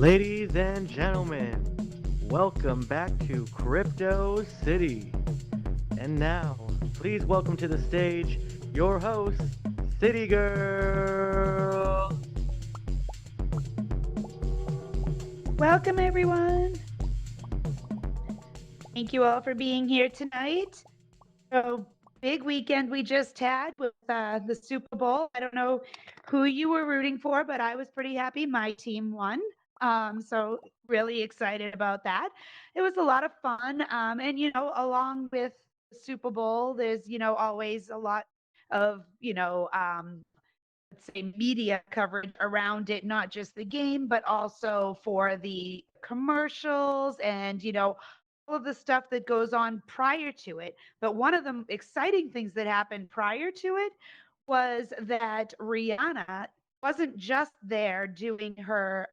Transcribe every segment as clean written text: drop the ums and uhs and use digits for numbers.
Ladies and gentlemen, welcome back to Crypto City. And now, please welcome to the stage your host, CityGirl. Welcome, everyone. Thank you all for being here tonight. So, big weekend we just had with the Super Bowl. I don't know who you were rooting for, but I was pretty happy my team won. So, really excited about that. It was a lot of fun. And, along with the Super Bowl, there's, always a lot of, let's say media coverage around it, not just the game, but also for the commercials and, all of the stuff that goes on prior to it. But one of the exciting things that happened prior to it was that Rihanna wasn't just there doing her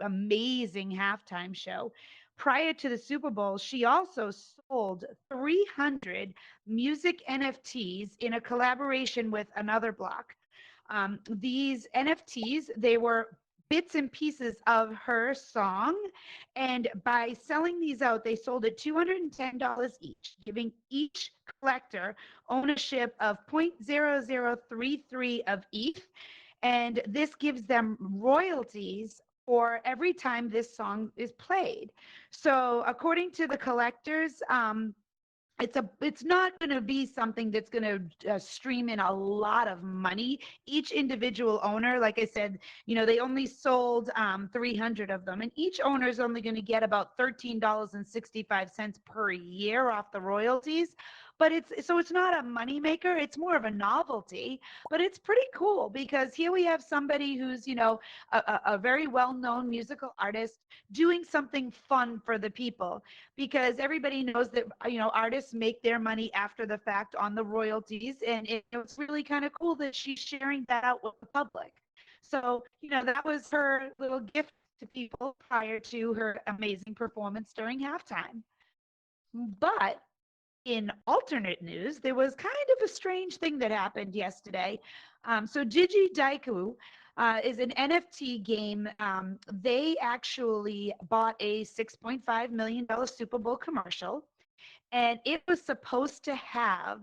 amazing halftime show. Prior to the Super Bowl, she also sold 300 music NFTs in a collaboration with another block. These NFTs, they were bits and pieces of her song. And by selling these out, they sold at $210 each, giving each collector ownership of 0.0033 of ETH. And this gives them royalties for every time this song is played. So, according to the collectors, it's not going to be something that's going to stream in a lot of money. Each individual owner, like I said, they only sold 300 of them, and each owner is only going to get about $13.65 per year off the royalties. But it's not a money maker, it's more of a novelty. But it's pretty cool because here we have somebody who's a very well-known musical artist doing something fun for the people, because everybody knows that artists make their money after the fact on the royalties, and it's really kind of cool that she's sharing that out with the public. So that was her little gift to people prior to her amazing performance during halftime. But in alternate news, there was kind of a strange thing that happened yesterday. So Digi is an NFT game. They actually bought a $6.5 million Super Bowl commercial, and it was supposed to have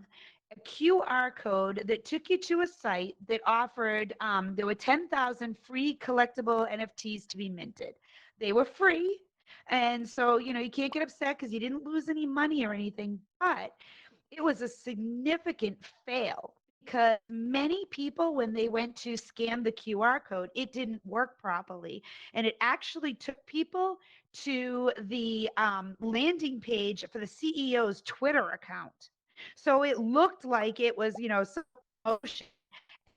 a QR code that took you to a site that offered, there were 10,000 free collectible NFTs to be minted. They were free. And so, you can't get upset because you didn't lose any money or anything, but it was a significant fail because many people, when they went to scan the QR code, it didn't work properly. And it actually took people to the landing page for the CEO's Twitter account. So it looked like it was, some promotion,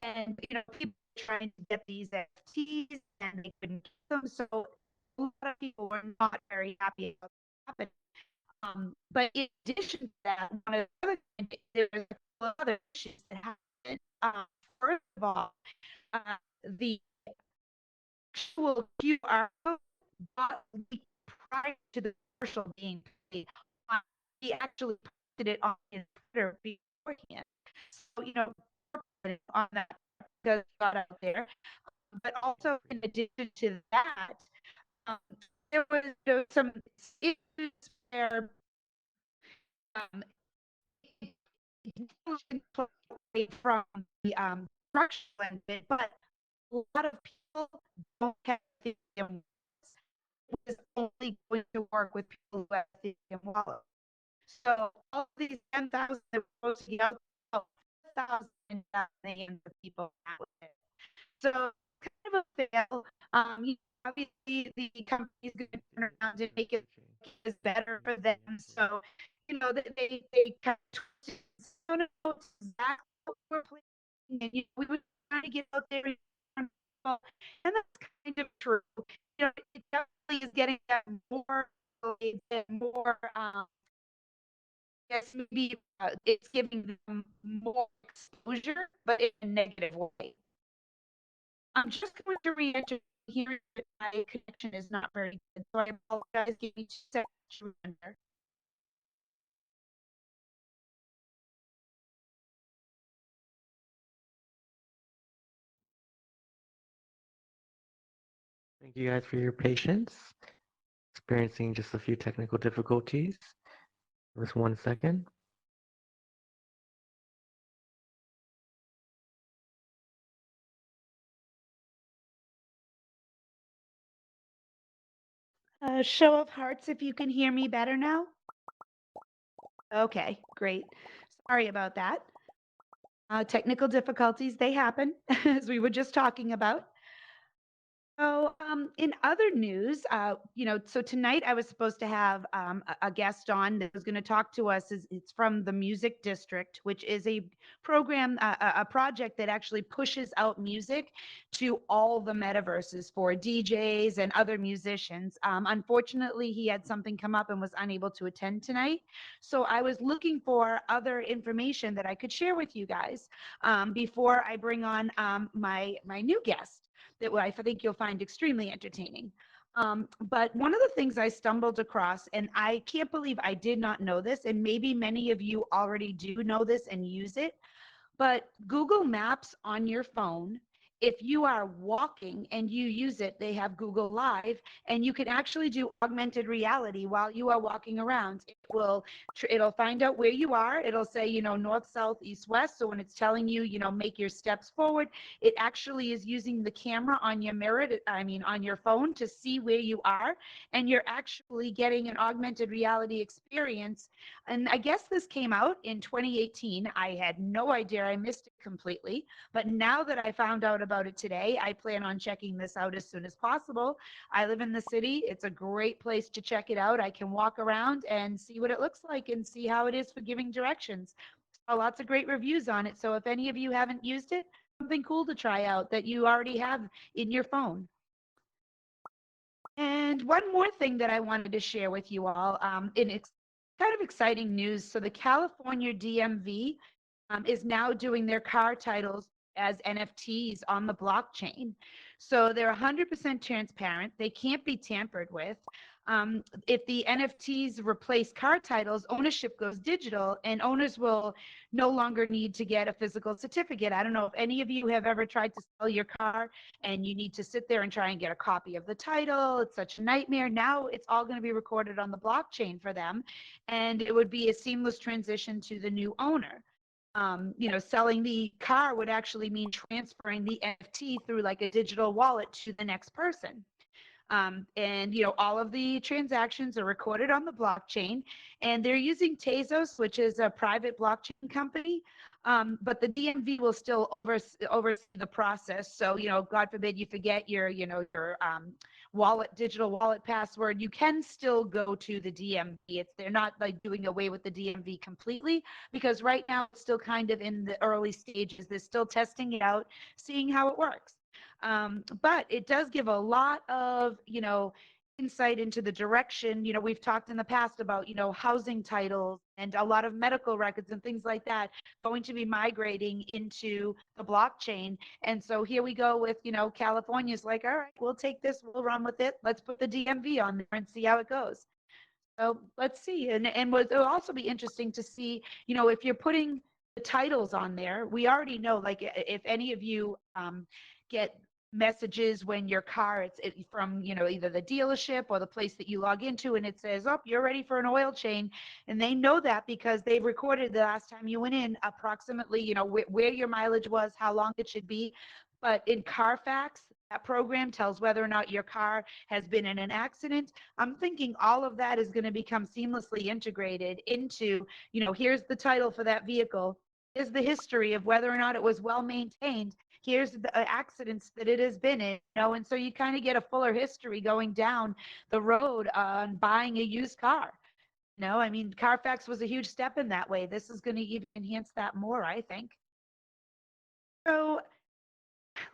and people were trying to get these NFTs and they couldn't get them. So a lot of people were not very happy about that happening. But in addition to that, one of the other there was a couple of other issues that happened. First of all, uh, the actual QR code got leaked prior to the commercial being played. Uh, he actually posted it on his Twitter beforehand. So, on that because it got out there. But also, in addition to that, um, there was some issues where um, from the structural end of it, but a lot of people don't have Ethereum wallets. It is only going to work with people who have Ethereum wallets. So all these 10,000 that were supposed to be out, 4,000 names of people out there. So kind of a fail. Obviously the company is going to turn around and make it is better for them. So they kind of twisted. I don't know exactly what we're playing, and we were trying to get out there and that's kind of true. It definitely is getting that more, more. Yes, maybe it's giving them more exposure, but in a negative way. I'm just going to re-enter here. My connection is not very good, so I apologize. Give me 2 seconds to remember. Thank you guys for your patience. Experiencing just a few technical difficulties. Just 1 second. Show of hearts if you can hear me better now. Okay, great. Sorry about that. Technical difficulties, they happen, as we were just talking about. So, in other news, so tonight I was supposed to have a guest on that was going to talk to us. It's from the Music District, which is a program, a project that actually pushes out music to all the metaverses for DJs and other musicians. Unfortunately, he had something come up and was unable to attend tonight. So I was looking for other information that I could share with you guys before I bring on my new guest that I think you'll find extremely entertaining. But one of the things I stumbled across, and I can't believe I did not know this, and maybe many of you already do know this and use it, but Google Maps on your phone, if you are walking and you use it, they have Google Live, and you can actually do augmented reality while you are walking around. It'll find out where you are. It'll say, north, south, east, west. So when it's telling you, make your steps forward, it actually is using the camera on your mirror, on your phone to see where you are, and you're actually getting an augmented reality experience. And I guess this came out in 2018. I had no idea. I missed it completely. But now that I found out about it today, I plan on checking this out as soon as possible. I live in the city. It's a great place to check it out. I can walk around and see what it looks like and see how it is for giving directions. Saw lots of great reviews on it. So if any of you haven't used it, something cool to try out that you already have in your phone. And one more thing that I wanted to share with you all, it's kind of exciting news. So the California DMV is now doing their car titles as NFTs on the blockchain. So they're 100% transparent. They can't be tampered with. If the NFTs replace car titles, ownership goes digital, and owners will no longer need to get a physical certificate. I don't know if any of you have ever tried to sell your car and you need to sit there and try and get a copy of the title. It's such a nightmare. Now it's all going to be recorded on the blockchain for them, and it would be a seamless transition to the new owner. Selling the car would actually mean transferring the NFT through like a digital wallet to the next person. And all of the transactions are recorded on the blockchain, and they're using Tezos, which is a private blockchain company. But the DMV will still oversee the process. So, God forbid you forget your digital wallet password, you can still go to the DMV. They're not like doing away with the DMV completely, because right now it's still kind of in the early stages. They're still testing it out, seeing how it works. But it does give a lot of, insight into the direction. We've talked in the past about, housing titles and a lot of medical records and things like that going to be migrating into the blockchain. And so here we go with, California's like, all right, we'll take this, we'll run with it. Let's put the DMV on there and see how it goes. So let's see. And it'll also be interesting to see, if you're putting the titles on there, we already know, like, if any of you get messages when your car from either the dealership or the place that you log into, and it says, oh, you're ready for an oil change, and they know that because they've recorded the last time you went in approximately, where your mileage was, how long it should be. But in Carfax, that program tells whether or not your car has been in an accident. I'm thinking all of that is going to become seamlessly integrated into, here's the title for that vehicle, here's the history of whether or not it was well maintained, here's the accidents that it has been in, and so you kind of get a fuller history going down the road on buying a used car. Carfax was a huge step in that way. This is going to even enhance that more, I think. So,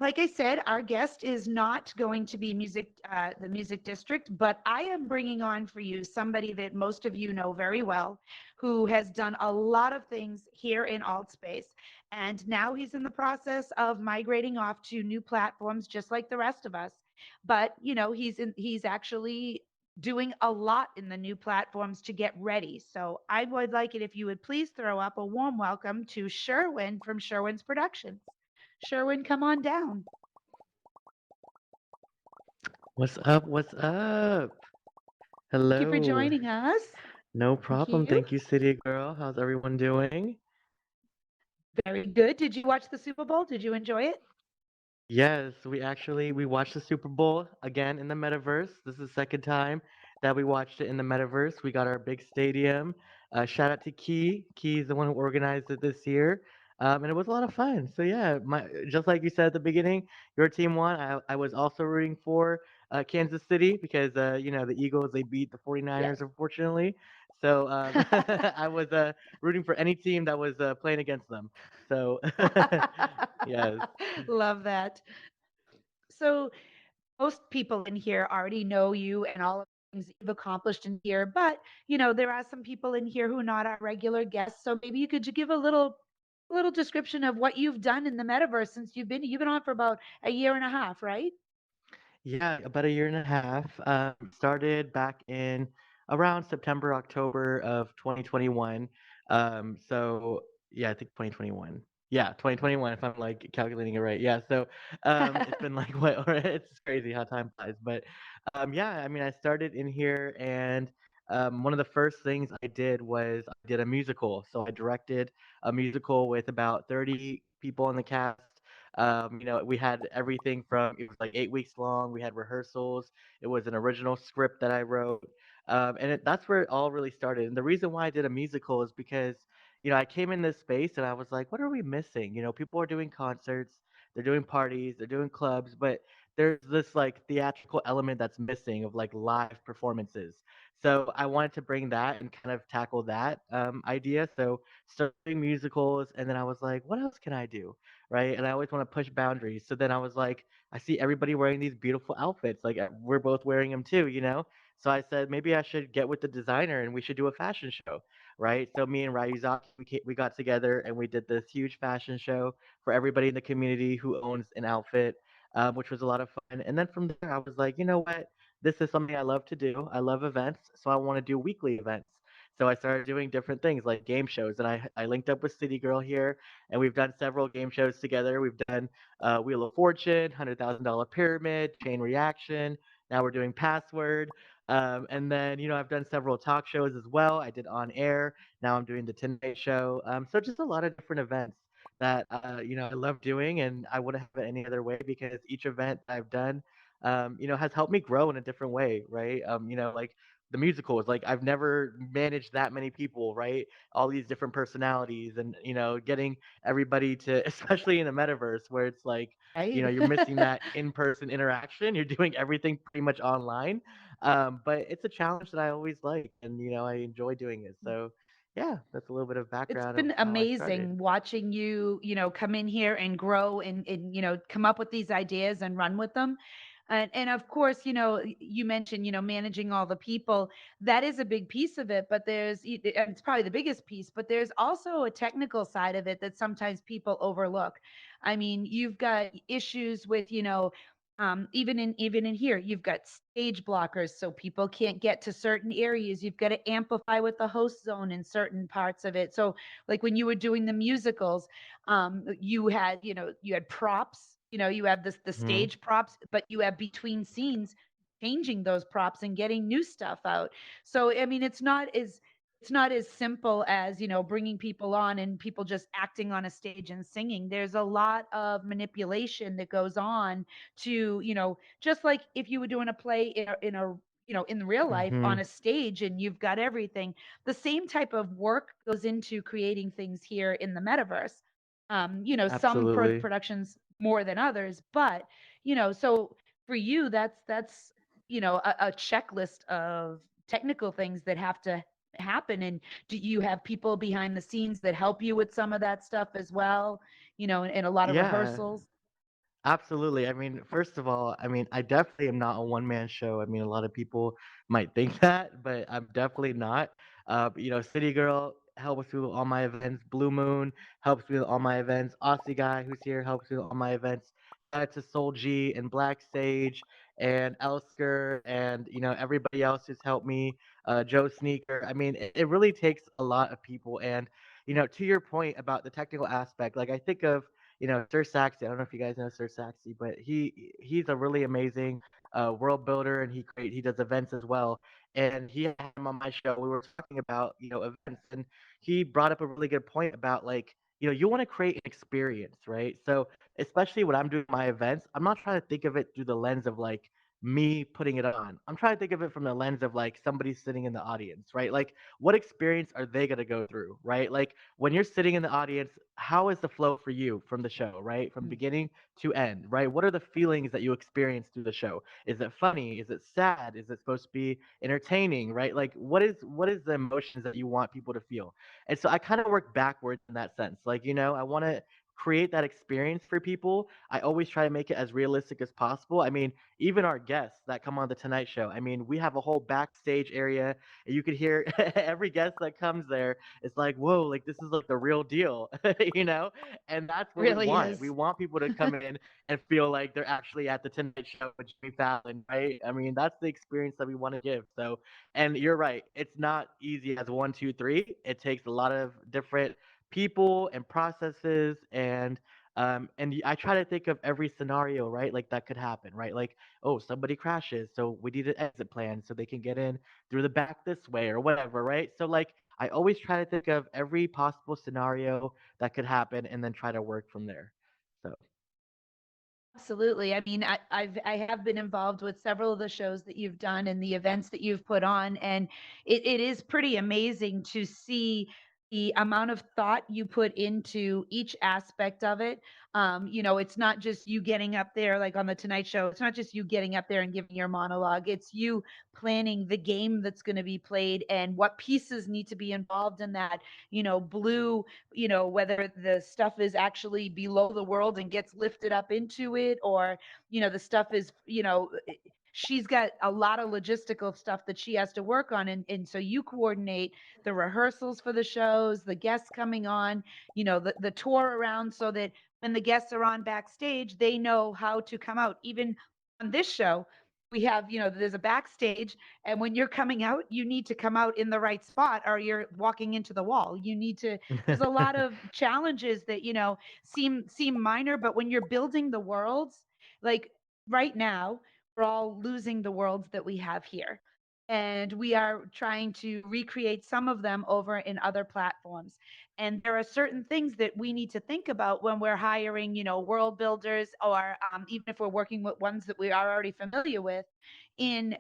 like I said, our guest is not going to be the Music District, but I am bringing on for you somebody that most of you know very well, who has done a lot of things here in AltSpace. And now he's in the process of migrating off to new platforms, just like the rest of us. But, he's actually doing a lot in the new platforms to get ready. So I would like it if you would please throw up a warm welcome to Sherwin from Sherwin's Productions. Sherwin, come on down. What's up? What's up? Thank you for Hello. joining us. No Thank problem. you. Thank you, City Girl. How's everyone doing? Very good. Did you watch the Super Bowl? Did you enjoy it? Yes, we watched the Super Bowl again in the metaverse. This is the second time that we watched it in the metaverse. We got our big stadium. Shout out to Key. Key is the one who organized it this year, and it was a lot of fun. So yeah, my just like you said at the beginning, your team won. I was also rooting for Kansas City because the Eagles they beat the 49ers Yes. unfortunately. So I was rooting for any team that was playing against them. So yes. Love that. So, most people in here already know you and all of the things that you've accomplished in here, but there are some people in here who are not our regular guests. So maybe you could give a little description of what you've done in the metaverse since you've been on for about a year and a half, right? Yeah, about a year and a half. Started back in around September, October of 2021. So yeah, I think 2021. Yeah, 2021 if I'm like calculating it right. Yeah, so it's been like what it's crazy how time flies. But yeah, I mean I started in here and one of the first things I did was I did a musical. So I directed a musical with about 30 people in the cast. We had everything from it was like 8 weeks long. We had rehearsals. It was an original script that I wrote, that's where it all really started. And the reason why I did a musical is because I came in this space and I was like, what are we missing? People are doing concerts, they're doing parties, they're doing clubs, but there's this like theatrical element that's missing of like live performances. So I wanted to bring that and kind of tackle that idea. So started doing musicals, and then I was like, what else can I do? Right? And I always want to push boundaries. So then I was like, I see everybody wearing these beautiful outfits. Like we're both wearing them too. So I said maybe I should get with the designer and we should do a fashion show, right? So me and Ryuzaki we got together and we did this huge fashion show for everybody in the community who owns an outfit, which was a lot of fun. And then from there, I was like, you know what? This is something I love to do. I love events, so I want to do weekly events. So I started doing different things like game shows, and I linked up with CityGirl here, and we've done several game shows together. We've done Wheel of Fortune, $100,000 Pyramid, Chain Reaction. Now we're doing Password. And then, I've done several talk shows as well. I did On Air. Now I'm doing the Tonight Show. So just a lot of different events that, I love doing, and I wouldn't have it any other way because each event I've done, has helped me grow in a different way, right? Like the musicals, like I've never managed that many people, right? All these different personalities and getting everybody to especially in a metaverse where it's like Right. you're missing that in-person interaction, you're doing everything pretty much online, but it's a challenge that I always like, and I enjoy doing it. So yeah, that's a little bit of It's background of been how I started. amazing watching you, come in here and grow and come up with these ideas and run with them. And of course, you mentioned, managing all the people. That is a big piece of it, but and it's probably the biggest piece, but there's also a technical side of it that sometimes people overlook. I mean, you've got issues with, even in here, you've got stage blockers, so people can't get to certain areas. You've got to amplify with the host zone in certain parts of it. So, like when you were doing the musicals, you had props. You have the Hmm. stage props, but you have between scenes changing those props and getting new stuff out. So, I mean, it's not as simple as bringing people on and people just acting on a stage and singing. There's a lot of manipulation that goes on to just like if you were doing a play in real life on Hmm. a stage and you've got everything, the same type of work goes into creating things here in the metaverse. Some Absolutely. productions more than others, but so for you, that's a checklist of technical things that have to happen. And do you have people behind the scenes that help you with some of that stuff as well, and a lot of Yeah. rehearsals? Absolutely. I mean, first of all, I mean, I definitely am not a one man show. I mean, a lot of people might think that, but I'm definitely not. City Girl helps me with all my events. Blue Moon helps me with all my events. Aussie Guy, who's here, helps me with all my events. Shout out to Soul G and Black Sage and Elsker and everybody else who's helped me. Joe Sneaker. I mean, it really takes a lot of people. And to your point about the technical aspect, like I think of Sir Saxy. I don't know if you guys know Sir Saxy, but he's a really amazing a world builder, and he does events as well. And he had him on my show. We were talking about events, and he brought up a really good point about like you want to create an experience, right? So especially when I'm doing my events, I'm not trying to think of it through the lens of like me putting it on. I'm trying to think of it from the lens of like somebody sitting in the audience, right? Like what experience are they going to go through, right? Like when you're sitting in the audience, how is the flow for you from the show, right? From Mm. beginning to end, right? What are the feelings that you experience through the show? Is it funny? Is it sad? Is it supposed to be entertaining, right? Like what is the emotions that you want people to feel? And so I kind of work backwards in that sense. Like, I want to create that experience for people. I always try to make it as realistic as possible. I mean, even our guests that come on the Tonight Show, I mean, we have a whole backstage area, and you could hear every guest that comes there. It's like, whoa, like this is like the real deal, you know? And that's what we Really want. We is. want people to come in and feel like they're actually at the Tonight Show with Jimmy Fallon, right? I mean, that's the experience that we want to give. So, and you're right, it's not easy as one, two, three. It takes a lot of different people and processes and I try to think of every scenario, right? Like that could happen, right? Like, oh, somebody crashes, so we need an exit plan so they can get in through the back this way or whatever, right? So like I always try to think of every possible scenario that could happen and then try to work from there. So Absolutely. I mean, I have been involved with several of the shows that you've done and the events that you've put on, and it is pretty amazing to see the amount of thought you put into each aspect of it. It's not just you getting up there like on the Tonight Show. It's not just you getting up there and giving your monologue. It's you planning the game that's going to be played and what pieces need to be involved in that. Blue, whether the stuff is actually below the world and gets lifted up into it, or the stuff is, she's got a lot of logistical stuff that she has to work on, and so you coordinate the rehearsals for the shows, the guests coming on, the tour around, so that when the guests are on backstage, they know how to come out. Even on this show, we have, there's a backstage, and when you're coming out, you need to come out in the right spot or you're walking into the wall. There's a lot of challenges that, seem minor, but when you're building the worlds, like right now, we're all losing the worlds that we have here. And we are trying to recreate some of them over in other platforms. And there are certain things that we need to think about when we're hiring, world builders, or even if we're working with ones that we are already familiar with. In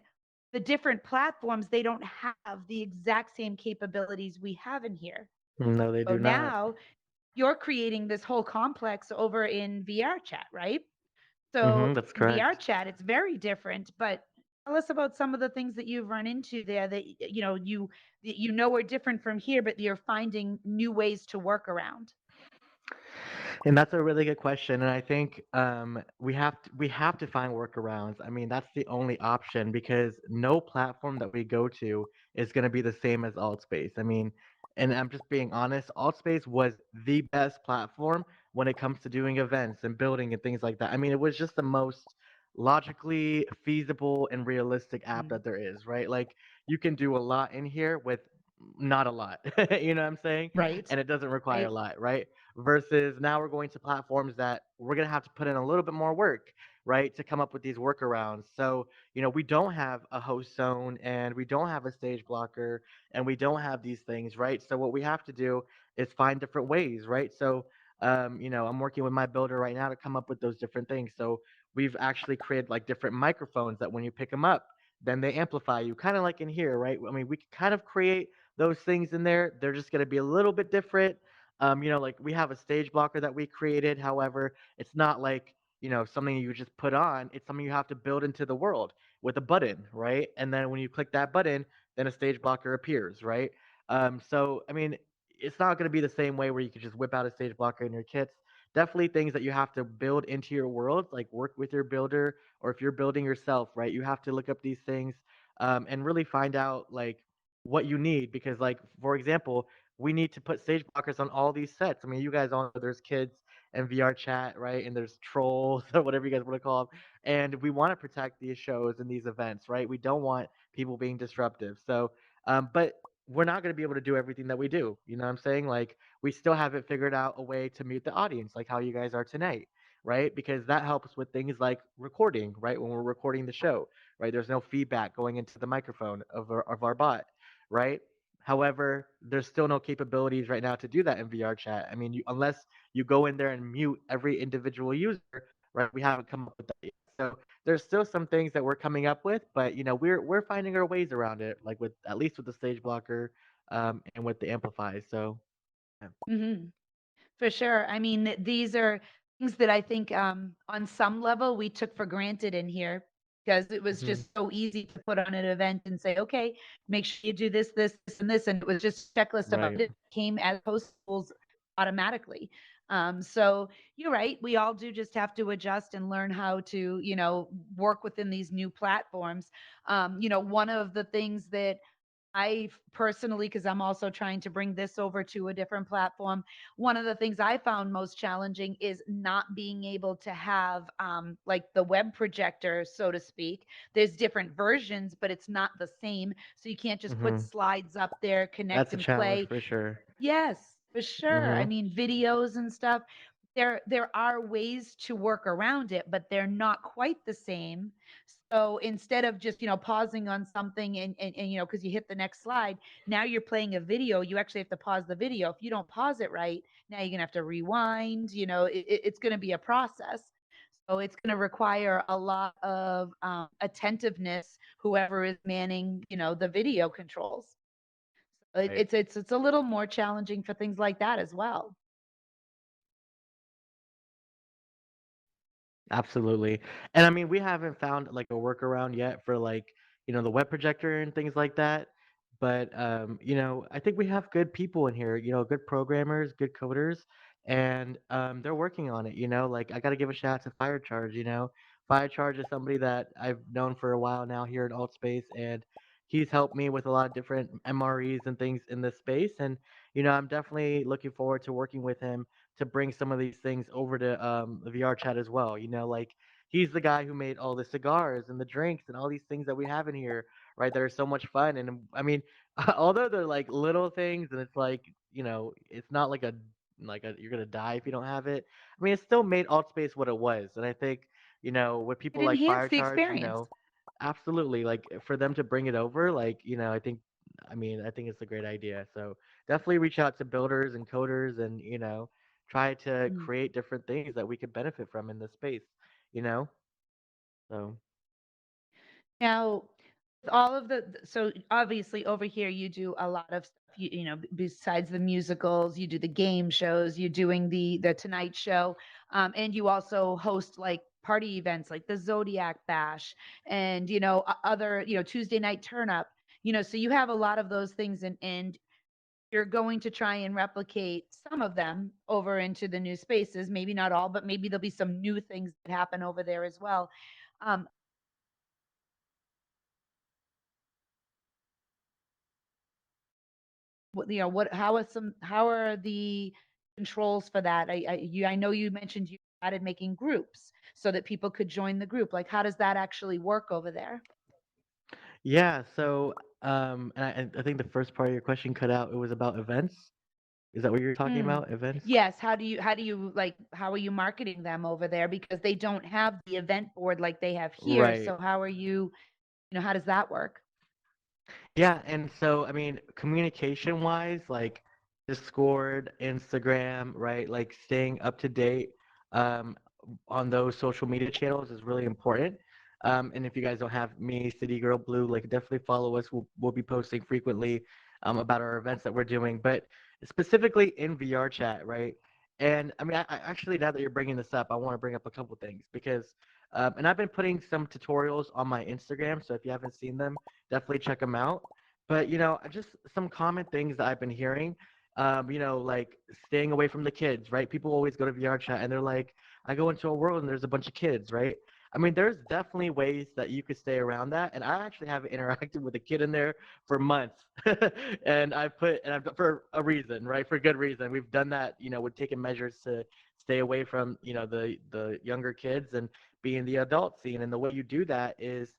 the different platforms, they don't have the exact same capabilities we have in here. no, they So do not. now you're creating this whole complex over in VR chat, right? So That's in VR correct. chat, it's very different. But tell us about some of the things that you've run into there that are different from here, but you're finding new ways to work around. And that's a really good question, and I think we have to find workarounds. I mean, that's the only option because no platform that we go to is going to be the same as AltSpace. I mean, and I'm just being honest, AltSpace was the best platform when it comes to doing events and building and things like that. I mean, it was just the most logically feasible and realistic app Mm. that there is, right? Like you can do a lot in here with not a lot. You know what I'm saying? Right. And it doesn't require a Right. lot, right? Versus now we're going to platforms that we're going to have to put in a little bit more work, right, to come up with these workarounds. So, we don't have a host zone and we don't have a stage blocker and we don't have these things, right? So, what we have to do is find different ways, right? So, I'm working with my builder right now to come up with those different things. So, we've actually created like different microphones that when you pick them up, then they amplify you, kind of like in here, right? I mean, we can kind of create those things in there. They're just going to be a little bit different. Like we have a stage blocker that we created. However, it's not like, something you just put on. It's something you have to build into the world with a button, right? And then when you click that button, then a stage blocker appears, right? So, I mean, it's not going to be the same way where you can just whip out a stage blocker in your kits. Definitely things that you have to build into your world, like work with your builder, or if you're building yourself, right? You have to look up these things and really find out like what you need because, like, for example, we need to put stage blockers on all these sets. I mean, you guys all know there's kids and VR chat, right? And there's trolls or whatever you guys want to call them. And we want to protect these shows and these events, right? We don't want people being disruptive. So, but we're not going to be able to do everything that we do. You know what I'm saying? Like, we still haven't figured out a way to meet the audience, like how you guys are tonight. right? Because that helps with things like recording, right? When we're recording the show, right? There's no feedback going into the microphone of our bot, right? However, there's still no capabilities right now to do that in VR chat. I mean, unless you go in there and mute every individual user, right? We haven't come up with that yet. So there's still some things that we're coming up with, but we're finding our ways around it, like with at least with the stage blocker, and with the amplifies. So yeah. Hmm. For sure. I mean, these are things that I think on some level we took for granted in here because it was Hmm. just so easy to put on an event and say, okay, make sure you do this, this, and this. And it was just a checklist of Right. it came as postables automatically. So you're right. We all do just have to adjust and learn how to, work within these new platforms. One of the things that I personally, because I'm also trying to bring this over to a different platform. One of the things I found most challenging is not being able to have like the web projector, so to speak. There's different versions, but it's not the same. So you can't just put Hmm. slides up there, connect That's a and challenge play. for sure. Yes, for sure. I Hmm. mean, videos and stuff, there are ways to work around it, but they're not quite the same. So instead of just, pausing on something and because you hit the next slide, now you're playing a video, you actually have to pause the video. If you don't pause it right, now you're gonna have to rewind, it's gonna be a process. So it's going to require a lot of attentiveness, whoever is manning, the video controls. Right. It's a little more challenging for things like that as well. Absolutely. And I mean, we haven't found like a workaround yet for like, the web projector and things like that. But I think we have good people in here, good programmers, good coders, and they're working on it, like I got to give a shout out to Fire Charge, Fire Charge is somebody that I've known for a while now here at AltSpace, and he's helped me with a lot of different MREs and things in this space. And I'm definitely looking forward to working with him to bring some of these things over to the VR chat as well. Like he's the guy who made all the cigars and the drinks and all these things that we have in here, right? That are so much fun. And I mean, although they're like little things, and it's like it's not like a you're gonna die if you don't have it. I mean, it still made AltSpace what it was, and I think with It people like Fire enhanced the Charge, experience. absolutely, like for them to bring it over, like I think. I think it's a great idea. So definitely reach out to builders and coders and try to Mm. create different things that we could benefit from in this space, you know? So, Now, with all of so obviously over here you do a lot of stuff. Besides the musicals, you do the game shows. You're doing the Tonight Show, and you also host like party events like the Zodiac Bash and other Tuesday night turn up. So you have a lot of those things, and you're going to try and replicate some of them over into the new spaces. Maybe not all, but maybe there'll be some new things that happen over there as well. Um, how are the controls for that? I know you mentioned you started making groups so that people could join the group. Like, how does that actually work over there? yeah, so and I think the first part of your question cut out. It was about events. Is that what you're talking Mm. about? Events? Yes. How do you like how are you marketing them over there? Because they don't have the event board like they have here. Right. So how are you, how does that work? Yeah, and so I mean, communication wise, like Discord, Instagram, right? Like staying up to date um, on those social media channels is really important. And if you guys don't have me, CityGirl Blue, like definitely follow us. We'll be posting frequently about our events that we're doing, but specifically in VR chat, right? And I mean, I actually now that you're bringing this up, I want to bring up a couple things because, and I've been putting some tutorials on my Instagram, so if you haven't seen them definitely check them out. But just some common things that I've been hearing, like staying away from the kids, right? People always go to VR chat and they're like, I go into a world and there's a bunch of kids, right? I mean, there's definitely ways that you could stay around that. And I actually haven't interacted with a kid in there for months. And I've for a reason, right? For good reason. We've done that, we've taken measures to stay away from, the younger kids and be in the adult scene. And the way you do that is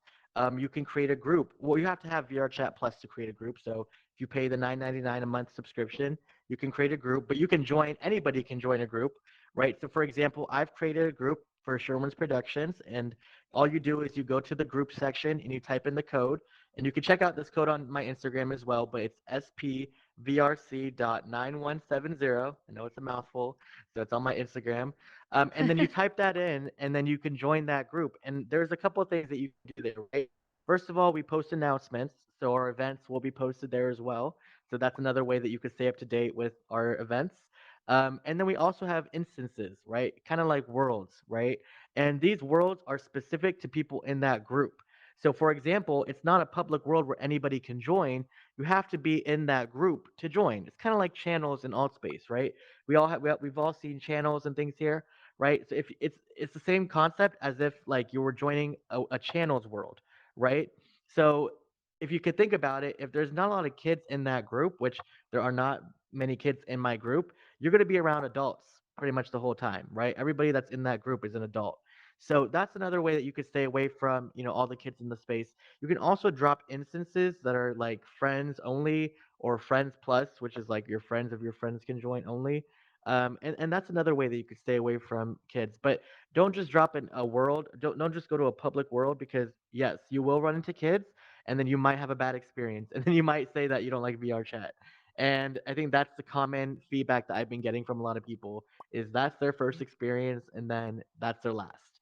you can create a group. Well, you have to have VR Chat Plus to create a group. So if you pay the $9.99 a month subscription, you can create a group, but you can join, anybody can join a group, right? So for example, I've created a group for Sherwin's Productions, and all you do is you go to the group section and you type in the code, and you can check out this code on my Instagram as well, but it's SPVRC.9170. I know it's a mouthful, so it's on my Instagram. And then you type that in, and then you can join that group. And there's a couple of things that you can do there, right? First of all, we post announcements, so our events will be posted there as well. So that's another way that you could stay up to date with our events. And then we also have instances, right? Kind of like worlds, right? And these worlds are specific to people in that group. So, for example, it's not a public world where anybody can join. You have to be in that group to join. It's kind of like channels in AltSpace, right? We've all seen channels and things here, right? So if it's the same concept as if like you were joining a channels world, right? So if you could think about it, if there's not a lot of kids in that group, which there are not many kids in my group, you're going to be around adults pretty much the whole time, right? Everybody that's in that group is an adult. So that's another way that you could stay away from, all the kids in the space. You can also drop instances that are like friends only or friends plus, which is like your friends of your friends can join only. And that's another way that you could stay away from kids. But don't just drop in a world. Don't just go to a public world, because yes, you will run into kids, and then you might have a bad experience, and then you might say that you don't like VR chat. And I think that's the common feedback that I've been getting from a lot of people, is that's their first experience, and then that's their last.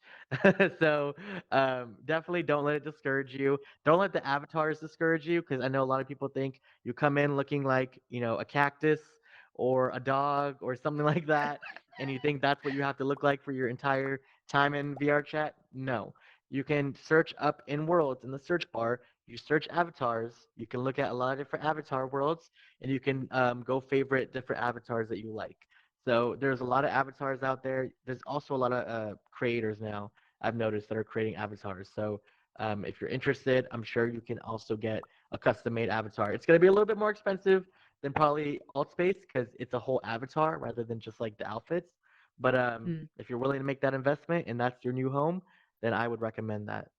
So definitely don't let it discourage you. Don't let the avatars discourage you, because I know a lot of people think you come in looking like a cactus or a dog or something like that, and you think that's what you have to look like for your entire time in VR chat. No, you can search up in worlds in the search bar. You search avatars. You can look at a lot of different avatar worlds, and you can go favorite different avatars that you like. So there's a lot of avatars out there. There's also a lot of creators now, I've noticed, that are creating avatars. So if you're interested, I'm sure you can also get a custom made avatar. It's going to be a little bit more expensive than probably AltSpace, because it's a whole avatar rather than just like the outfits. But Mm. if you're willing to make that investment and that's your new home, then I would recommend that.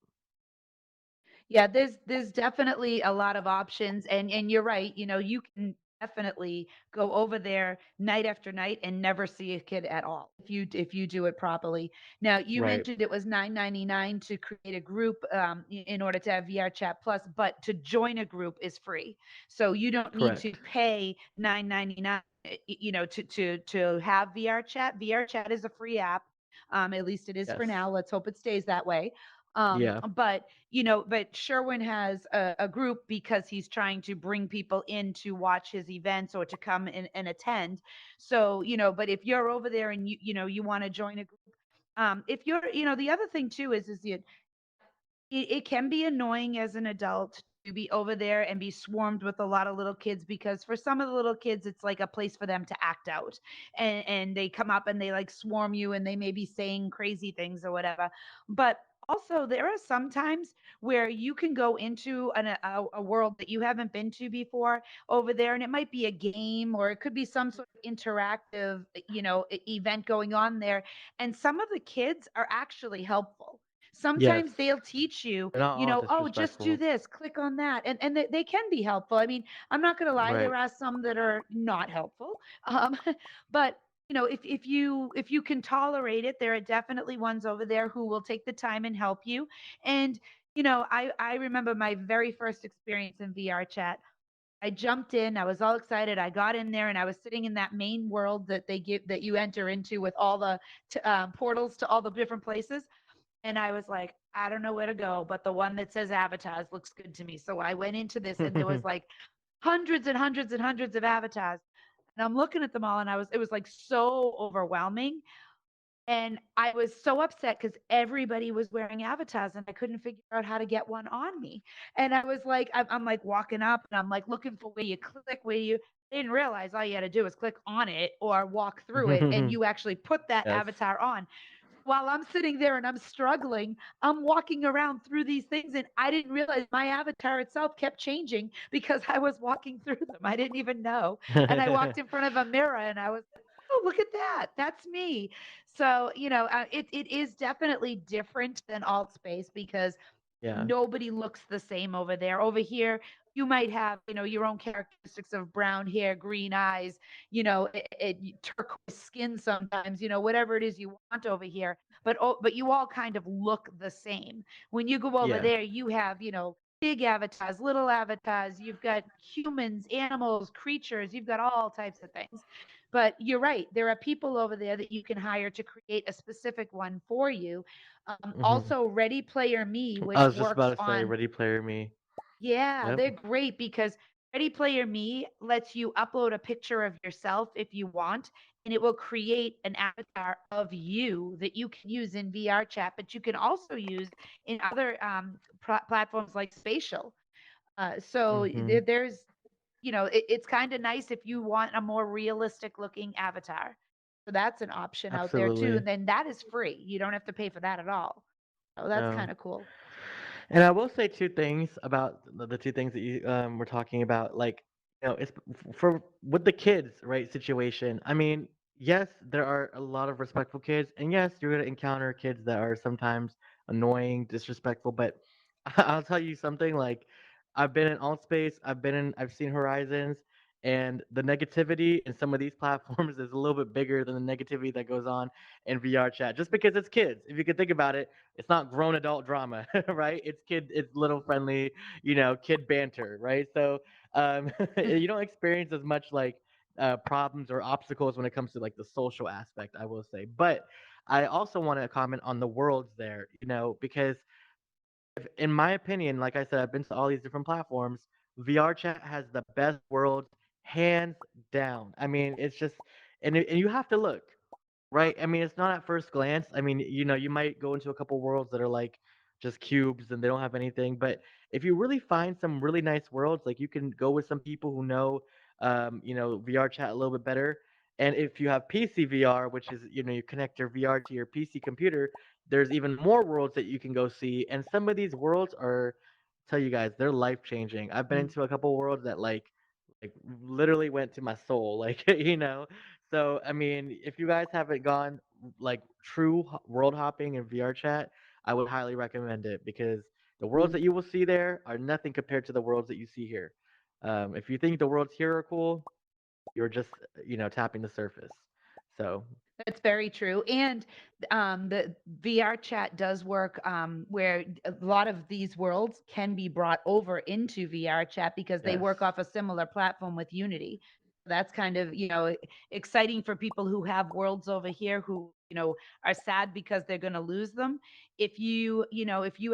Yeah, there's definitely a lot of options, and you're right. You can definitely go over there night after night and never see a kid at all if you do it properly. Now, you Right. mentioned it was 9.99 to create a group in order to have VR Chat Plus, but to join a group is free. So you don't need to Correct. pay 9.99 to have VR Chat. VR Chat is a free app. At least it is for Yes. now. Let's hope it stays that way. Yeah. But Sherwin has a group because he's trying to bring people in to watch his events or to come and attend. So, but if you're over there and you want to join a group, if you're, the other thing too is it can be annoying as an adult to be over there and be swarmed with a lot of little kids, because for some of the little kids it's like a place for them to act out, and they come up and they like swarm you and they may be saying crazy things or whatever. But also there are some times where you can go into a world that you haven't been to before over there, and it might be a game or it could be some sort of interactive event going on there, and some of the kids are actually helpful. Yes. Sometimes they'll teach you, They're not all oh, just do disrespectful. this, click on that. And they can be helpful. I mean, I'm not going to lie, Right. there are some that are not helpful. Um, but if you can tolerate it, there are definitely ones over there who will take the time and help you. And I remember my very first experience in VR chat. I jumped in, I was all excited. I got in there and I was sitting in that main world that they give that you enter into with all the portals to all the different places. And I was like, I don't know where to go, but the one that says avatars looks good to me. So I went into this and there was like hundreds and hundreds and hundreds of avatars. And I'm looking at them all and it was like so overwhelming. And I was so upset because everybody was wearing avatars and I couldn't figure out how to get one on me. And I was like, I'm like walking up and I'm like looking for where you click, where you I didn't realize all you had to do was click on it or walk through it and you actually put that Yes. avatar on. While I'm sitting there and I'm struggling, I'm walking around through these things and I didn't realize my avatar itself kept changing because I was walking through them. I didn't even know. And I walked in front of a mirror and I was like, oh, look at that. That's me. So, it is definitely different than alt space because Yeah. nobody looks the same over there. Over here, you might have, your own characteristics of brown hair, green eyes, turquoise skin sometimes, whatever it is you want over here. But you all kind of look the same. When you go over Yeah. there, you have, big avatars, little avatars, you've got humans, animals, creatures, you've got all types of things. But you're right, there are people over there that you can hire to create a specific one for you. Hmm. Also, Ready Player Me, I which was just works about to say on, Ready Player Me. yeah, Yep. they're great because Ready Player Me lets you upload a picture of yourself if you want, and it will create an avatar of you that you can use in VR chat, but you can also use in other platforms like Spatial. So Hmm. it's kind of nice if you want a more realistic looking avatar. So that's an option out there too. Absolutely. And then that is free. You don't have to pay for that at all. So that's No. kind of cool. And I will say two things about the two things that you were talking about. Like, it's for with the kids, right? Situation. I mean, yes, there are a lot of respectful kids, and yes, you're gonna encounter kids that are sometimes annoying, disrespectful. But I'll tell you something. Like, I've been in AltSpace, I've seen Horizons, and the negativity in some of these platforms is a little bit bigger than the negativity that goes on in VR chat. Just because it's kids, if you could think about it, it's not grown adult drama, right? It's little friendly, kid banter, right? So you don't experience as much like problems or obstacles when it comes to like the social aspect, I will say. But I also want to comment on the worlds there, because in my opinion, like I said, I've been to all these different platforms. VR chat has the best worlds, hands down. I mean, it's just, and you have to look, right? I mean, it's not at first glance. I mean, you might go into a couple worlds that are like just cubes and they don't have anything. But if you really find some really nice worlds, like you can go with some people who know, VR chat a little bit better. And if you have PC VR, which is, you connect your VR to your PC computer, there's even more worlds that you can go see. And some of these worlds are, tell you guys, they're life changing. I've been Mm. into a couple worlds that like literally went to my soul, like So I mean, if you guys haven't gone like true world hopping in VR chat, I would highly recommend it because the worlds that you will see there are nothing compared to the worlds that you see here. If you think the worlds here are cool, you're just tapping the surface. So That's very true. And the VR chat does work where a lot of these worlds can be brought over into VR chat because they yes, work off a similar platform with Unity. That's kind of, exciting for people who have worlds over here who, are sad because they're going to lose them. If you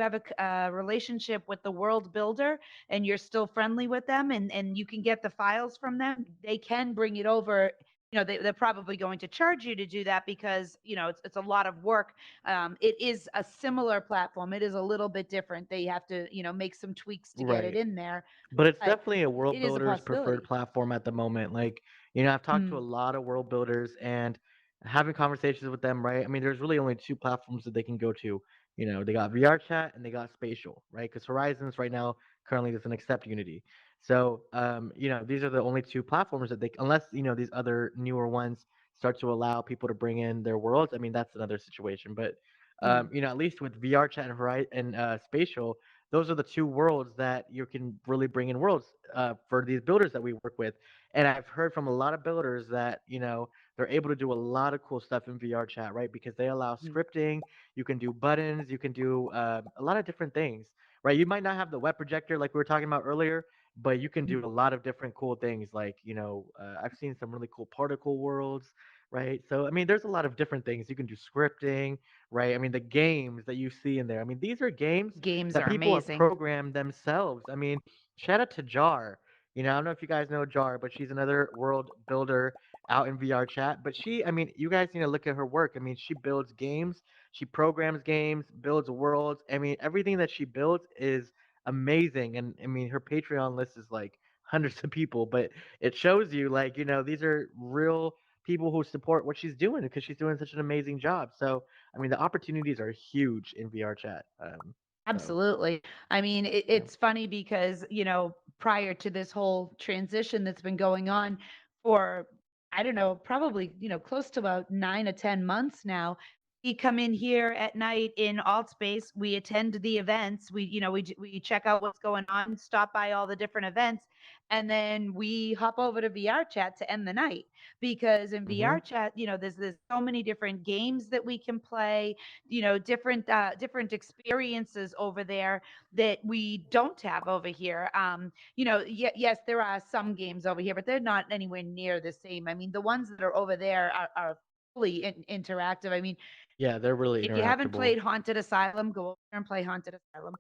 have a relationship with the world builder and you're still friendly with them and you can get the files from them, they can bring it over. They're probably going to charge you to do that because it's a lot of work. It is a similar platform. It is a little bit different. They have to make some tweaks to get it right. in there, But it's but definitely a world it is a builder's preferred possibility. platform at the moment. Like, I've talked to a Mm, lot of world builders and having conversations with them, right? I mean, there's really only two platforms that they can go to. They got VR chat and they got spatial, right? Because Horizons right now currently doesn't accept Unity. So, these are the only two platforms that unless, these other newer ones start to allow people to bring in their worlds. I mean, that's another situation. But, mm, at least with VR chat and Horizon and spatial, those are the two worlds that you can really bring in worlds for these builders that we work with. And I've heard from a lot of builders that they're able to do a lot of cool stuff in VR chat, right? Because they allow mm, scripting, you can do buttons, you can do a lot of different things, right? You might not have the web projector like we were talking about earlier, but you can do mm. a lot of different cool things. Like I've seen some really cool particle worlds, right? So I mean, there's a lot of different things you can do scripting, right? I mean, the games that you see in there. I mean, these are games Games that are people have amazing. programmed themselves. I mean, shout out to Jar. I don't know if you guys know Jar, but she's another world builder out in VR chat. But I mean, you guys need to look at her work. I mean, she builds games, she programs games, builds worlds. I mean, everything that she builds is amazing. And I mean, her Patreon list is like hundreds of people, but it shows you like, these are real people who support what she's doing because she's doing such an amazing job. So, I mean, the opportunities are huge in VR chat. So Absolutely. I mean, yeah. it's funny because, prior to this whole transition that's been going on for, I don't know, probably, close to about 9 or 10 months now, we come in here at night in AltSpace. We attend the events. We check out what's going on, stop by all the different events, and then we hop over to VR chat to end the night. Because in Hmm. VR chat, there's so many different games that we can play. Different experiences over there that we don't have over here. Yes, there are some games over here, but they're not anywhere near the same. I mean, the ones that are over there are fully interactive. I mean, Yeah, they're really if you haven't interactable. played Haunted Asylum, go over there and play Haunted Asylum.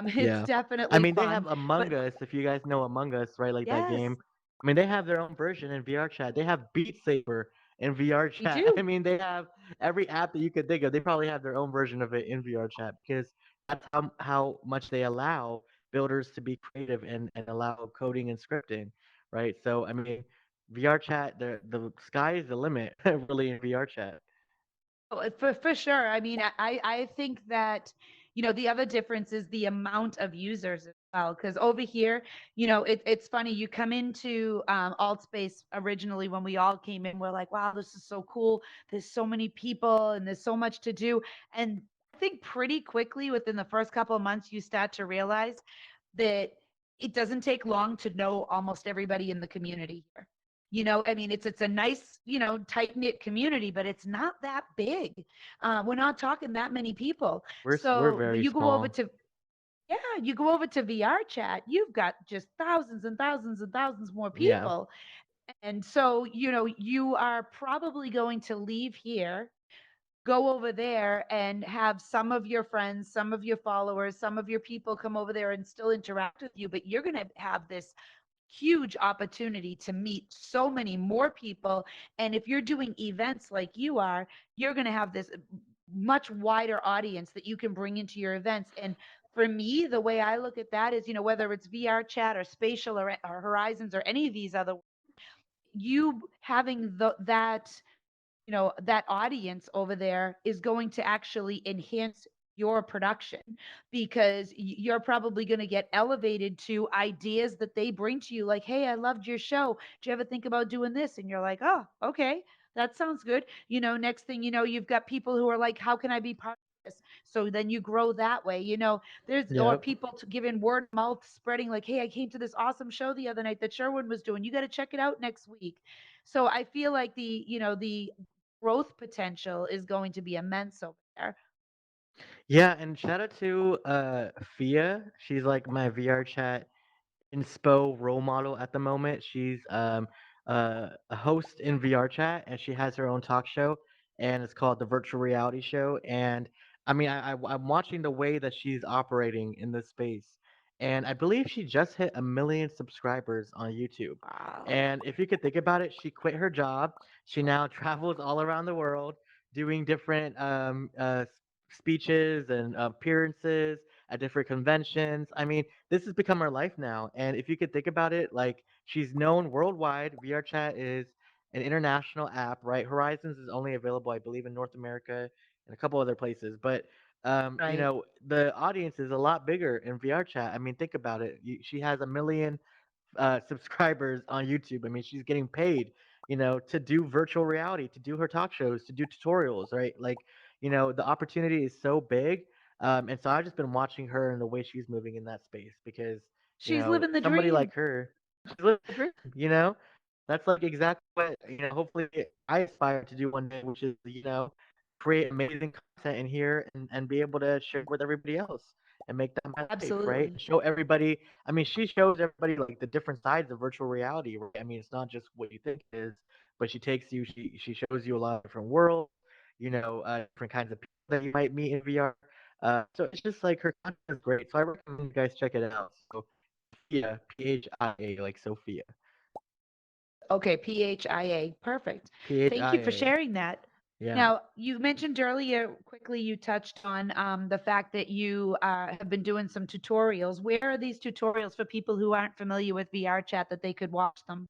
It's Yeah. I definitely mean, they have fun. Among But Us, if you guys know Among Us, right? Like that yes, game. I mean, they have their own version in VR chat. They have Beat Saber in VR we chat. I do. mean, they have every app that you could think of. They probably have their own version of it in VR chat because that's how much they allow builders to be creative and allow coding and scripting, right? So, I mean, VR chat, the sky is the limit, really, in VR chat. Oh, for sure. I mean, I think that, the other difference is the amount of users as well. Because over here, it's funny. You come into AltSpace originally when we all came in, we're like, wow, this is so cool. There's so many people and there's so much to do. And I think pretty quickly within the first couple of months, you start to realize that it doesn't take long to know almost everybody in the community here. I mean, it's a nice, tight knit community, but it's not that big. We're not talking that many people. We're So very you go over small. to yeah, you go over to VR chat, you've got just thousands and thousands and thousands more Yeah. people. And so, you are probably going to leave here, go over there and have some of your friends, some of your followers, some of your people come over there and still interact with you, but you're going to have this huge opportunity to meet so many more people. And if you're doing events like you are, you're going to have this much wider audience that you can bring into your events. And for me, the way I look at that is, whether it's VR chat or spatial or horizons or any of these other, you having that audience over there is going to actually enhance your production because you're probably going to get elevated to ideas that they bring to you like, hey, I loved your show, do you ever think about doing this? And you're like, oh, okay, that sounds good. Next thing you know, you've got people who are like, how can I be part of this? So then you grow that way. There's or Yep. people to giving word of mouth spreading like, hey, I came to this awesome show the other night that Sherwin was doing, you got to check it out next week. So I feel like the growth potential is going to be immense over there. Yeah, and shout out to Fia. She's like my VR chat inspo role model at the moment. She's a host in VR chat, and she has her own talk show, and it's called the Virtual Reality Show. And I mean, I'm watching the way that she's operating in this space, and I believe she just hit 1 million subscribers on YouTube. Wow. And if you could think about it, she quit her job. She now travels all around the world doing different speeches and appearances at different conventions. I mean, this has become her life now. And if you could think about it, like she's known worldwide. VRChat is an international app, right? Horizons is only available, I believe, in North America and a couple other places. But Right. the audience is a lot bigger in VRChat. I mean, think about it. She has 1 million subscribers on YouTube. I mean, she's getting paid, to do virtual reality, to do her talk shows, to do tutorials, right? Like, the opportunity is so big. And so I've just been watching her and the way she's moving in that space because, She's living the somebody dream. like her, she's living the dream. That's like exactly what, hopefully I aspire to do one day, which is, create amazing content in here and be able to share with everybody else and make that my life, right? Absolutely. Show everybody. I mean, she shows everybody like the different sides of virtual reality, right? I mean, it's not just what you think it is, but she takes you, she shows you a lot of different worlds, different kinds of people that you might meet in VR. So it's just like her content is great. So I recommend you guys check it out. So Phia, Phia, like Sophia, Okay, PHIA. Perfect. Thank you for Phia. sharing that. Yeah. Now, you mentioned earlier, quickly, you touched on the fact that you have been doing some tutorials. Where are these tutorials for people who aren't familiar with VR chat that they could watch them?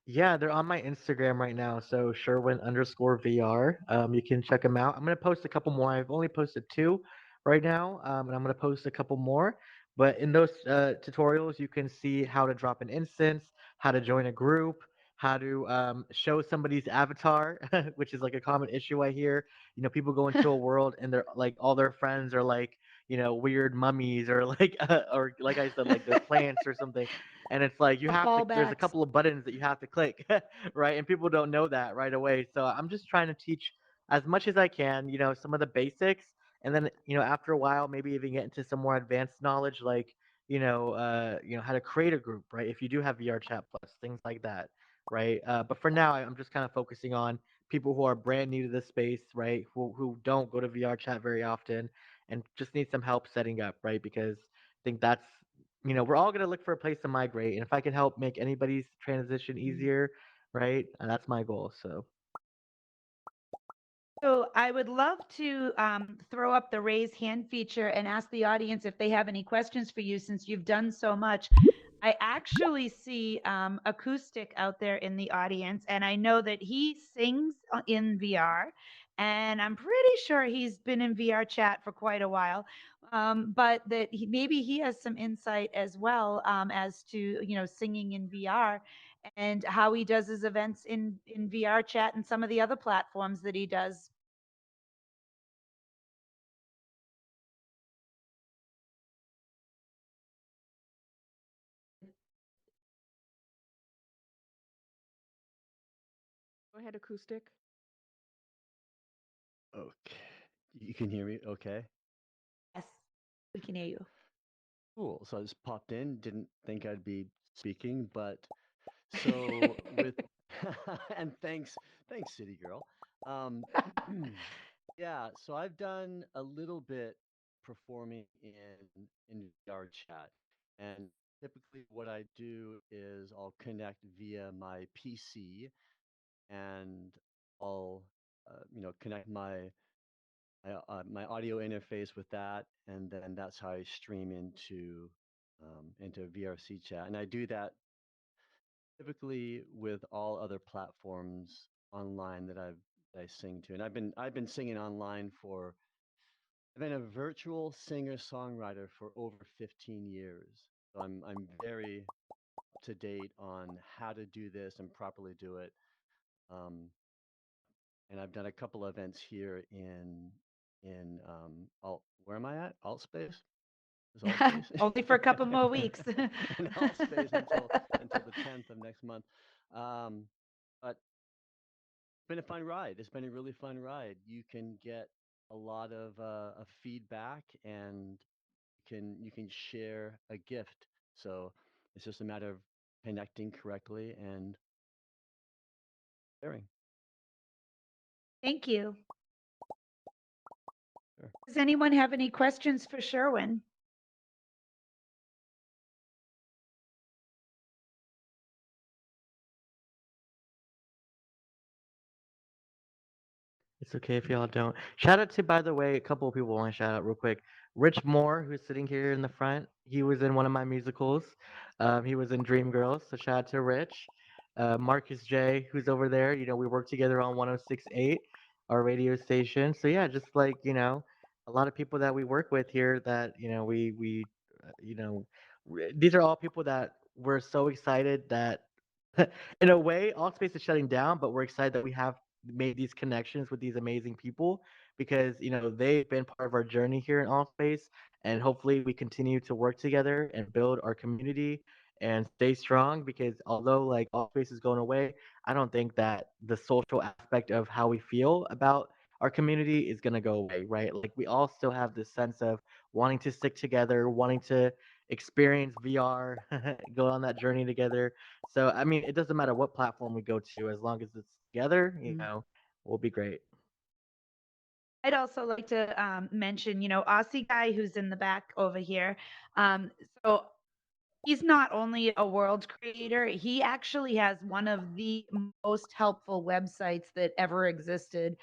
Yeah, they're on my Instagram right now. So Sherwin_VR. You can check them out. I'm gonna post a couple more. I've only posted two right now, and I'm gonna post a couple more. But in those tutorials, you can see how to drop an instance, how to join a group, how to show somebody's avatar, which is like a common issue I hear. People go into a world and they're like all their friends are like, weird mummies or like or like I said, like they're plants or something. And it's like you Or have to. There's a fallbacks. couple of buttons that you have to click, right? And people don't know that right away. So I'm just trying to teach as much as I can. Some of the basics, and then after a while, maybe even get into some more advanced knowledge, like how to create a group, right? If you do have VR Chat Plus, things like that, right? But for now, I'm just kind of focusing on people who are brand new to this space, right? Who don't go to VR Chat very often, and just need some help setting up, right? Because I think that's we're all gonna look for a place to migrate, and if I can help make anybody's transition Mm. easier, right? That's my goal. So So I would love to throw up the raise hand feature and ask the audience if they have any questions for you since you've done so much. I actually see Acoustic out there in the audience, and I know that he sings in VR, and I'm pretty sure he's been in VR chat for quite a while. But that maybe he has some insight as well as to singing in VR and how he does his events in VR chat and some of the other platforms that he does. Go ahead, acoustic. Okay. You can hear me okay? Yes, we can hear you. Cool. So I just popped in, didn't think I'd be speaking, but so with and thanks, CityGirl. Um, yeah, so I've done a little bit performing in VR chat, and typically what I do is I'll connect via my PC, and I'll connect my audio interface with that, and then that's how I stream into VRC chat. And I do that typically with all other platforms online that I sing to. And I've been singing online for I've been a virtual singer songwriter for over 15 years. So I'm very up to date on how to do this and properly do it. Um, and I've done a couple events here in alt where am I at? AltSpace? Is AltSpace? Only for a couple more weeks. In AltSpace until the 10th of next month. Um, but it's been a fun ride. It's been a really fun ride. You can get a lot of feedback, and you can share a gift. So it's just a matter of connecting correctly and sharing. Thank you. Sure. Does anyone have any questions for Sherwin? it's okay if y'all don't. Shout out to, by the way, a couple of people I want to shout out real quick. Rich Moore, who's sitting here in the front. He was in one of my musicals. He was in Dreamgirls, so shout out to Rich. Marcus J, who's over there. We work together on 106.8, our radio station. So yeah, just like, a lot of people that we work with here that, we these are all people that we're so excited that in a way, AltSpace is shutting down, but we're excited that we have made these connections with these amazing people because they've been part of our journey here in AltSpace, and hopefully we continue to work together and build our community and stay strong. Because although like AltSpace is going away, I don't think that the social aspect of how we feel about our community is going to go away, right? Like we all still have this sense of wanting to stick together, wanting to experience VR, go on that journey together. So I mean, it doesn't matter what platform we go to, as long as it's together, Mm. we'll be great. I'd also like to mention, Aussie guy who's in the back over here. Um, so he's not only a world creator, he actually has one of the most helpful websites that ever existed.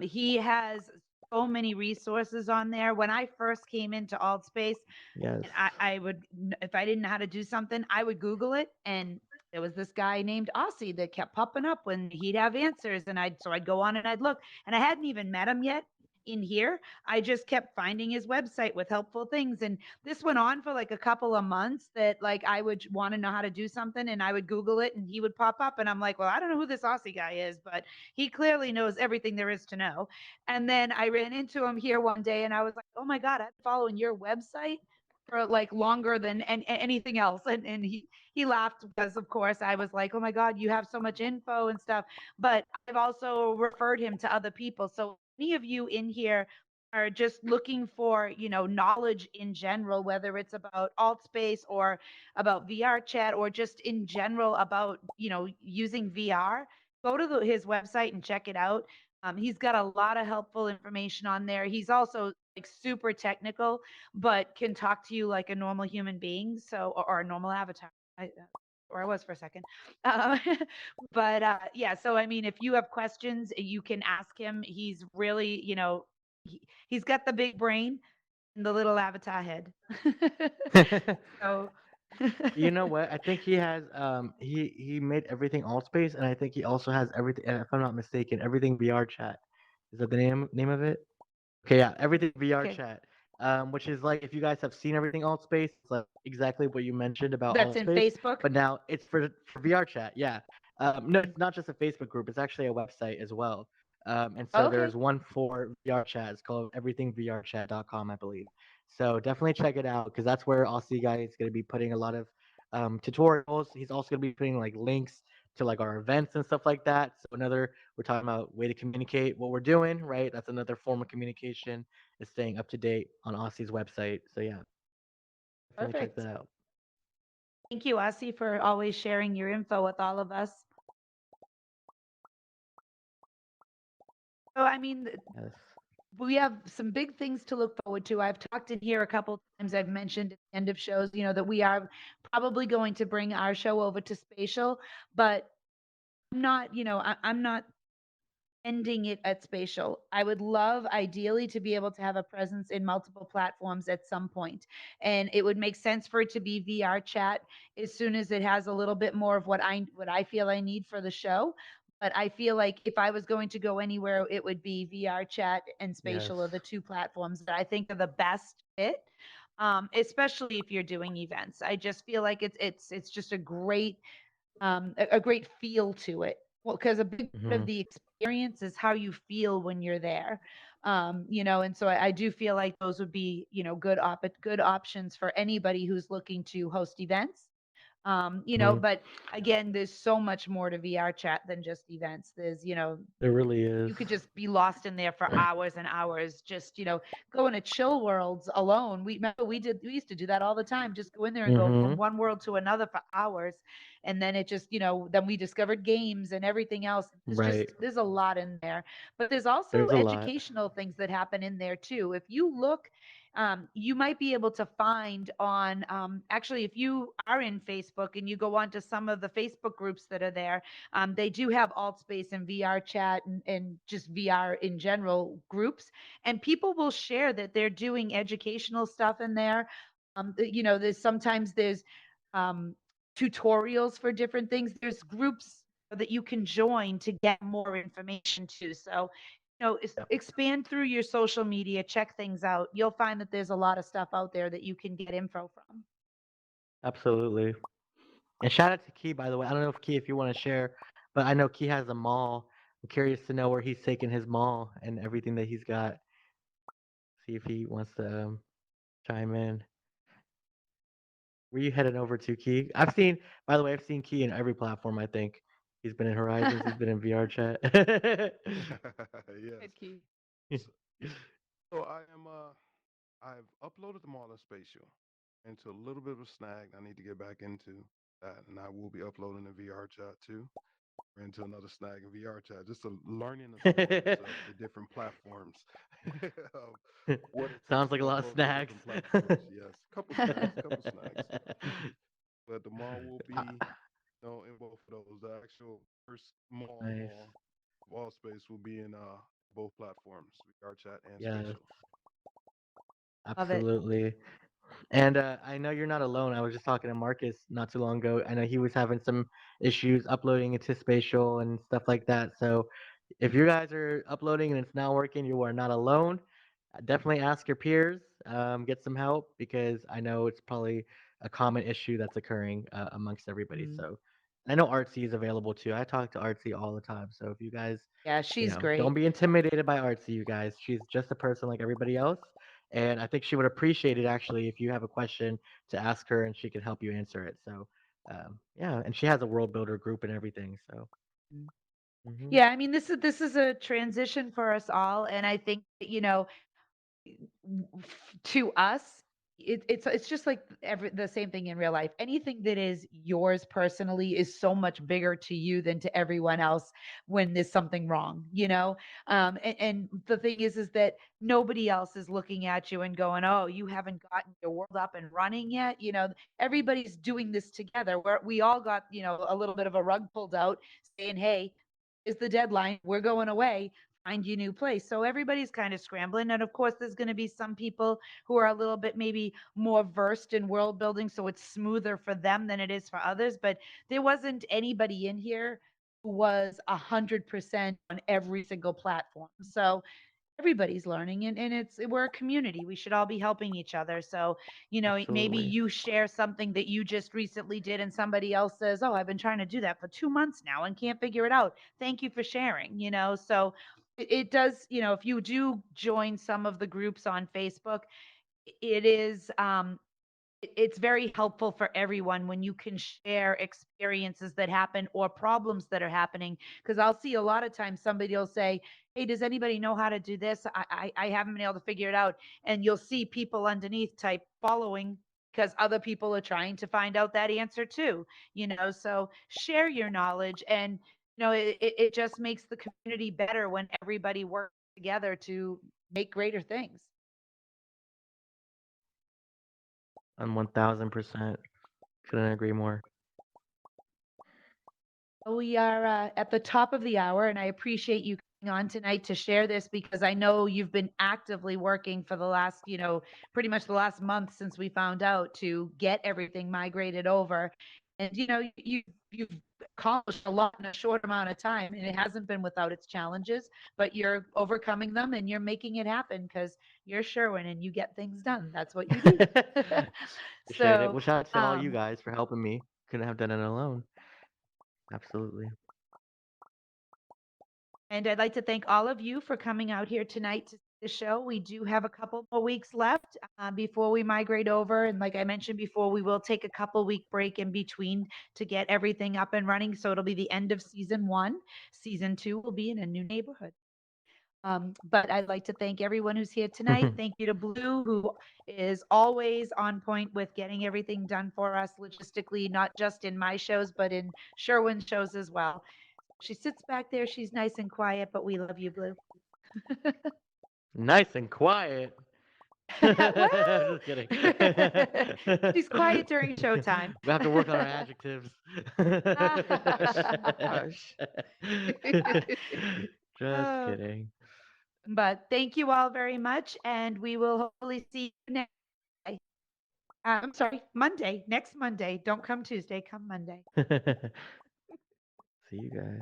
He has so many resources on there. When I first came into AltSpace, Yes. and I would, if I didn't know how to do something, I would Google it, and there was this guy named Aussie that kept popping up when he'd have answers, and I'd go on and I'd look, and I hadn't even met him yet. in here, I just kept finding his website with helpful things. And this went on for like a couple of months that like I would want to know how to do something and I would Google it and he would pop up. And I'm like, well, I don't know who this Aussie guy is, but he clearly knows everything there is to know. And then I ran into him here one day and I was like, oh my God, I've been following your website for like longer than anything else. And he laughed because of course I was like, oh my God, you have so much info and stuff. But I've also referred him to other people. So any of you in here are just looking for, knowledge in general, whether it's about AltSpace or about VR chat or just in general about, using VR, go to his website and check it out. He's got a lot of helpful information on there. He's also like super technical, but can talk to you like a normal human being. So, or a normal avatar. Or I was for a second. Uh, but yeah, so I mean, if you have questions, you can ask him. He's really, he's got the big brain and the little avatar head. So, You know what? I think he has he made everything all space, and I think he also has everything. If I'm not mistaken, everything VR chat. Is that the name of it? Okay, yeah, everything VR okay, chat. Which is like if you guys have seen everything alt space, it's like exactly what you mentioned about that's alt in space, Facebook. but now it's for VR chat. Yeah. No, it's not just a Facebook group. It's actually a website as well. And so Okay, there's one for VR chat. It's called everythingvrchat.com, I believe. So definitely check it out because that's where Aussie guy is going to be putting a lot of tutorials. He's also going to be putting like links to like our events and stuff like that. So another we're talking about way to communicate what we're doing, right? That's another form of communication is staying up to date on Aussie's website. So yeah, definitely check that perfect. out. Thank you, Asi, for always sharing your info with all of us. So, I mean, Yes. we have some big things to look forward to. I've talked in here a couple times. I've mentioned at the end of shows, that we are probably going to bring our show over to Spatial, but I'm not, I'm not ending it at Spatial. I would love, ideally, to be able to have a presence in multiple platforms at some point. And it would make sense for it to be VR chat as soon as it has a little bit more of what I feel I need for the show. But I feel like if I was going to go anywhere, it would be VR chat and Yes. Spatial are the two platforms that I think are the best fit. Especially if you're doing events. I just feel like it's just a great feel to it. Well, because a big part Hmm. of the experience is how you feel when you're there. And so I do feel like those would be, good options for anybody who's looking to host events. Hmm. But again, there's so much more to VR chat than just events. There's, There really is. you could just be lost in there for hours and hours, just, going to chill worlds alone. We remember we used to do that all the time, just go in there and go from Hmm. one world to another for hours. And then it just, then we discovered games and everything else. Right. There's a lot in there, but there's also There's a lot. educational things that happen in there too. If you look, you might be able to find on, actually, if you are in Facebook and you go onto some of the Facebook groups that are there, they do have AltSpace and VR chat and just VR in general groups, and people will share that they're doing educational stuff in there. There's um, tutorials for different things. There's groups that you can join to get more information too. So, Yep. expand through your social media, check things out. You'll find that there's a lot of stuff out there that you can get info from. Absolutely. And shout out to Key, by the way. I don't know if Key, if you want to share, but I know Key has a mall. I'm curious to know where he's taking his mall and everything that he's got. See if he wants to chime in. Where you headed over to, Key? By the way, I've seen Key in every platform. I think he's been in Horizons. He's been in VR chat. Yes. Good key. So, so I've uploaded them all in Spatial into a little bit of a snag I need to get back into that, and I will be uploading the VR chat too, or into another snag in VR chat, just a learning the settings of the different platforms, of what it takes Sounds like to a lot of upload to snags. different platforms. Yes, couple snags, but the mall will be, in both of those. The actual first Nice. mall wall space will be in both platforms, VR chat and Yes, Spatial. Love it. absolutely. And I know you're not alone. I was just talking to Marcus not too long ago. I know he was having some issues uploading it to Spatial and stuff like that. So if you guys are uploading and it's not working, you are not alone. Definitely ask your peers, get some help because I know it's probably a common issue that's occurring amongst everybody. Mm. So I know Artsy is available too. I talk to Artsy all the time. So if you guys, Yeah, she's don't great. be intimidated by Artsy, you guys. She's just a person like everybody else. And I think she would appreciate it actually if you have a question to ask her and she can help you answer it. So yeah, and she has a world builder group and everything. So Mm. hmm Yeah, I mean, this is a transition for us all, and I think that, to us, it's just like the same thing in real life. Anything that is yours personally is so much bigger to you than to everyone else when there's something wrong, and the thing is that nobody else is looking at you and going, oh, you haven't gotten your world up and running yet. Everybody's doing this together. We all got, a little bit of a rug pulled out saying, hey, is the deadline, we're going away, find you a new place. So everybody's kind of scrambling. And of course, there's going to be some people who are a little bit maybe more versed in world building. So it's smoother for them than it is for others. But there wasn't anybody in here who was 100% on every single platform. So everybody's learning, and we're a community, we should all be helping each other. So maybe absolutely. you share something that you just recently did and somebody else says, oh, I've been trying to do that for 2 months now and can't figure it out. Thank you for sharing. So it does, if you do join some of the groups on Facebook, it is it's very helpful for everyone when you can share experiences that happen or problems that are happening. Because I'll see a lot of times somebody will say, hey, does anybody know how to do this? I haven't been able to figure it out. And you'll see people underneath type following because other people are trying to find out that answer too. So share your knowledge, and it just makes the community better when everybody works together to make greater things. I'm 1000% couldn't agree more. We are at the top of the hour, and I appreciate you coming on tonight to share this because I know you've been actively working for the last, pretty much the last month since we found out to get everything migrated over. And you've accomplished a lot in a short amount of time, and it hasn't been without its challenges, but you're overcoming them and you're making it happen because you're Sherwin and you get things done. That's what you do. Appreciate it. So, Well, shout out to all you um, guys for helping me. Couldn't have done it alone. Absolutely. And I'd like to thank all of you for coming out here tonight to see the show. We do have a couple more weeks left before we migrate over. And like I mentioned before, we will take a couple week break in between to get everything up and running. So it'll be the end of season one. Season two will be in a new neighborhood. But I'd like to thank everyone who's here tonight. Thank you to Blue, who is always on point with getting everything done for us logistically, not just in my shows, but in Sherwin's shows as well. She sits back there. She's nice and quiet, but we love you, Blue. Nice and quiet. Well, Just kidding. she's quiet during showtime. We have to work on our adjectives. Gosh. Just Oh, kidding. but thank you all very much, and we will hopefully see you next day. I'm sorry, Monday, next Monday. Don't come Tuesday, come Monday. See you guys.